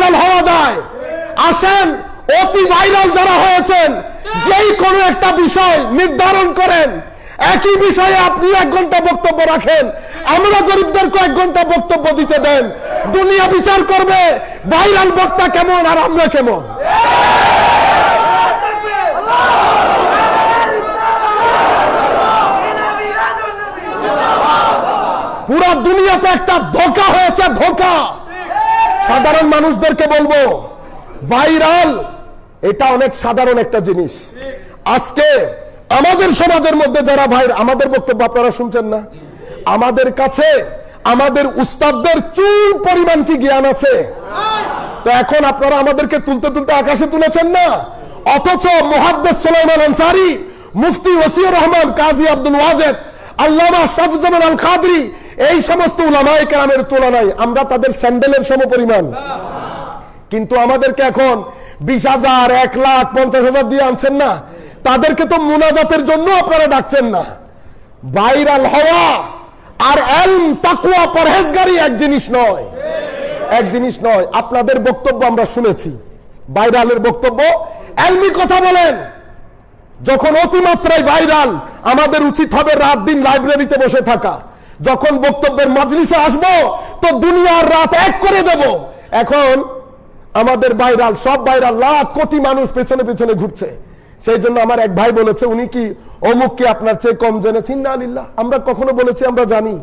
Viral হওয়া যায়। আসেন অতি ভাইরাল যারা হয়েছেন, যেই কোনো একটা বিষয় নির্ধারণ করেন, একই বিষয়ে আপনি 1 ঘন্টা বক্তব্য রাখেন, আমরা গরিবদেরকে 1 ঘন্টা বক্তব্য দিতে দেন। দুনিয়া বিচার করবে ভাইরাল বক্তা কেমন আর আমরা কেমন। পুরা দুনিয়াতে একটা ধোঁকা হয়েছে, ধোঁকা। সাধারণ মানুষদেরকে বলবো, ভাইরাল এটা অনেক সাধারণ একটা জিনিস। আজকে আমাদের সমাজের মধ্যে যারা ভাইরাল, আমাদের বক্তব্য আপনারা শুনছেন না, আমাদের কাছে আমাদের উস্তাদদের চুল পরিমাণ কি জ্ঞান আছে? তো এখন আপনারা আমাদেরকে তুলতে তুলতে আকাশে তুলেছেন না, অথচ মুহাদ্দিস সুলাইমান আনসারী, মুফতি ওসিউর রহমান, কাজী আব্দুল ওয়াজেদ, আল্লামা শাফজামান আল কাদরি, এই সমস্ত উলামায়ে কেরামের তুলনায় আমরা তাদের স্যান্ডেলের সমপরিমাণ। কিন্তু আমাদেরকে এখন 20,000, 1 লাখ, 50,000 দিয়ে আনছেন না, তাদেরকে তো মুনাজাতের জন্য আপনারা ডাকছেন না। ভাইরাল হওয়া আর ইলম, তাকওয়া, পরহেজগারি এক জিনিস নয়, এক জিনিস নয়। আপনাদের বক্তব্য আমরা শুনেছি, ভাইরালের বক্তব্য, ইলমি কথা বলেন। যখন অতিমাত্রায় ভাইরাল, আমাদের উচিত হবে রাত দিন লাইব্রেরিতে বসে থাকা। যখন বক্তব্যের মজলিসে আসবো তো দুনিয়ার রাত এক করে দেব। এখন আমাদের ভাইরাল, সব ভাইরাল, লাখ কোটি মানুষ পেছনে পেছনে ঘুরছে। সেই জন্য আমার এক ভাই বলেছে, উনি কি অমুককে আপনার চেয়ে কম জেনেছেন? না আলিল্লাহ, আমরা কখনো বলেছি আমরা জানি?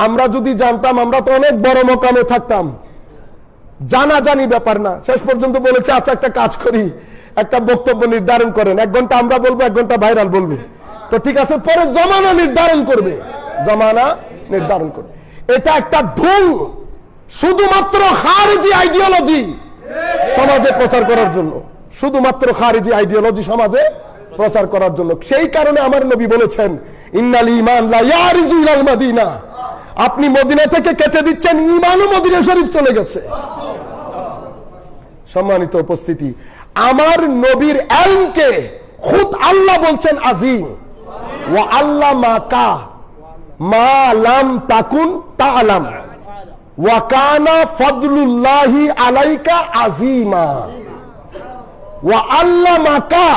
আমরা যদি জানতাম আমরা তো অনেক বড় মকামে থাকতাম। জানা জানি ব্যাপার না। শেষ পর্যন্ত বলেছে, আচ্ছা একটা কাজ করি, একটা বক্তব্য নির্ধারণ করেন, 1 ঘন্টা আমরা বলবো, 1 ঘন্টা ভাইরাল বলবে। তো ঠিক আছে, পরে জমানা নির্ধারণ করবে, জমানা নির্ধারণ করবে। এটা একটা ঢং, শুধুমাত্র খারিজি আইডিওলজি সমাজে প্রচার করার জন্য, শুধুমাত্র খারিজি আইডিওলজি সমাজে প্রচার করার জন্য। সেই কারণে আমার নবী বলেছেন, ইন্নাল ঈমান লা ইয়ারিজু ইলাল মাদিনা। আপনি মদিনা থেকে কেটে দিচ্ছেন, ঈমানও মদিনা শরীফ চলে গেছে। সম্মানিত উপস্থিতি, আমার নবীর ইলমকে খুদ আল্লাহ বলছেন আযীম। ওয়া আল্লামাকা মা লাম তাকুন তা'লাম ওয়া কানা ফাদলুল্লাহি আলাইকা আযীমা। ওয়া আল্লামাকা,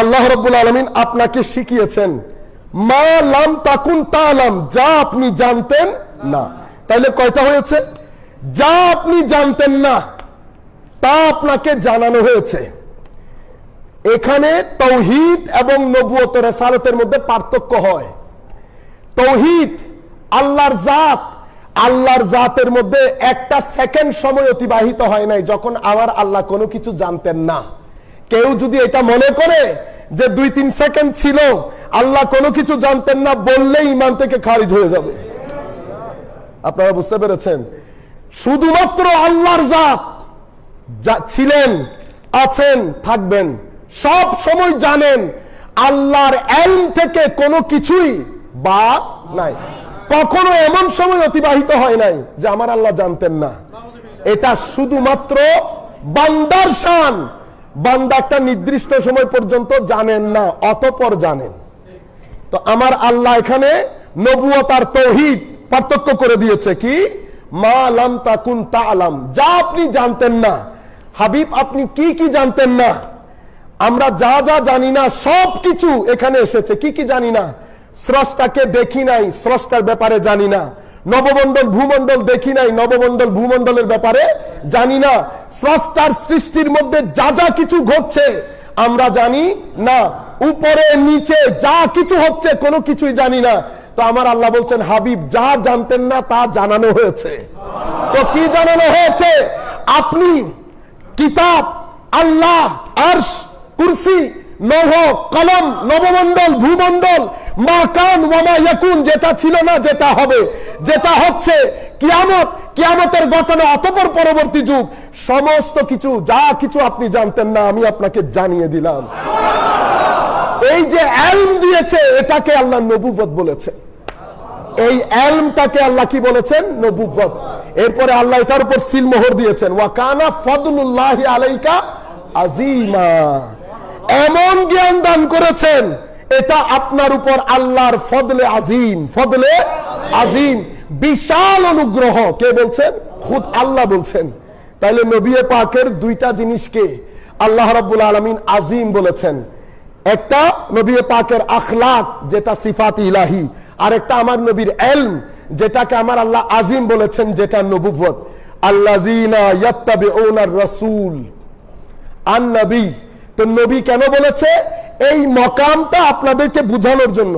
আল্লাহ রাব্বুল আলামিন আপনাকে শিখিয়েছেন, মা লাম তাকুন তা'লাম, যা আপনি জানতেন না। তাইলে কয়টা হয়েছে? যা আপনি জানতেন না তা আপনাকে জানানো হয়েছে। এখানে তাওহীদ এবং নবুয়ত, রিসালাতের মধ্যে পার্থক্য হয়। তাওহীদ আল্লাহর জাত, আল্লাহর জাতের মধ্যে একটা সেকেন্ড সময় অতিবাহিত হয় নাই যখন আমার আল্লাহ কোনো কিছু জানতেন না। কেউ যদি এটা মনে করে যে 2-3 সেকেন্ড ছিল, আল্লাহ কোনো কিছু জানতেন না বললেই ঈমান থেকে খারিজ হয়ে যাবে। আপনারা বুঝতে পেরেছেন? শুধুমাত্র আল্লাহর জাত ছিলেন, আছেন, থাকবেন, সব সময় জানেন। আল্লাহর ইলম থেকে কোনো কিছুই বাদ নাই। কখনো এমন সময় অতিবাহিত হয় নাই যে আমার আল্লাহ জানতেন না। এটা শুধুমাত্র বান্দার শান। বান্দা একটা নির্দিষ্ট সময় পর্যন্ত জানেন না, অতঃপর জানেন। তো আমার আল্লাহ এখানে নবুয়ত আর তাওহীদ পার্থক্য করে দিয়েছে। কি? মা লাম তাকুন তা'লাম, যা আপনি জানতেন না। হাবিব আপনি কি কি জানতেন না? আমরা যা যা জানি না সব কিছু এখানে এসেছে। কি কি জানি না? স্রষ্টাকে দেখি নাই, স্রষ্টার ব্যাপারে জানি না। নবমণ্ডল ভূমণ্ডল দেখি নাই, নবমণ্ডল ভূমণ্ডলের ব্যাপারে জানি না। স্রষ্টার সৃষ্টির মধ্যে যা যা কিছু ঘটছে আমরা জানি না। উপরে নিচে যা কিছু হচ্ছে কোনো কিছুই জানি না। তো আমার আল্লাহ বলছেন, হাবিব যা জানতেন না তা জানানো হয়েছে। তো কি জানানো হয়েছে? আপনি কিতাব, আল্লাহ, আরশ, কুরসি, লৌহ, কলম, নবমণ্ডল, ভূমণ্ডল, মা কান ওয়া মা ইয়াকুন, যেটা ছিল না, যেটা হবে, যেটা হচ্ছে, কিয়ামত, কিয়ামতের ঘটনা, অতঃপর পরবর্তী যুগ, সমস্ত কিছু যা কিছু আপনি জানতেন না আমি আপনাকে জানিয়ে দিলাম। এই যে ইলম দিয়েছে এটাকে আল্লাহ নবুয়ত বলেছে। এই ইলমটাকে আল্লাহ কি বলেছেন? নবুয়ত। এরপরে আল্লাহ এটার উপর সিল মোহর দিয়েছেন, ওয়া কানা ফাদলুল্লাহি আলাইকা আযীমা। এমন জ্ঞান দান করেছেন, এটা আপনার উপর আল্লাহর ফদলে আযীম, ফদলে আযীম, বিশাল অনুগ্রহ। কে বলছেন? খুদ আল্লাহ বলছেন। তাইলে নবী পাকের দুইটা জিনিসকে আল্লাহ রাব্বুল আলামিন আজিম বলেছেন। একটা নবী পাকের আখলাক যেটা সিফাত ইলাহি, আর একটা আমার নবীর ইলম যেটাকে আমার আল্লাহ আজিম বলেছেন, যেটা নবুয়ত। আল্লাযিনা ইয়াত্তাবিউনার রাসূল আন নবী। তো নবী কেন বলেছে? এই মকামটা আপনাদেরকে বুঝানোর জন্য।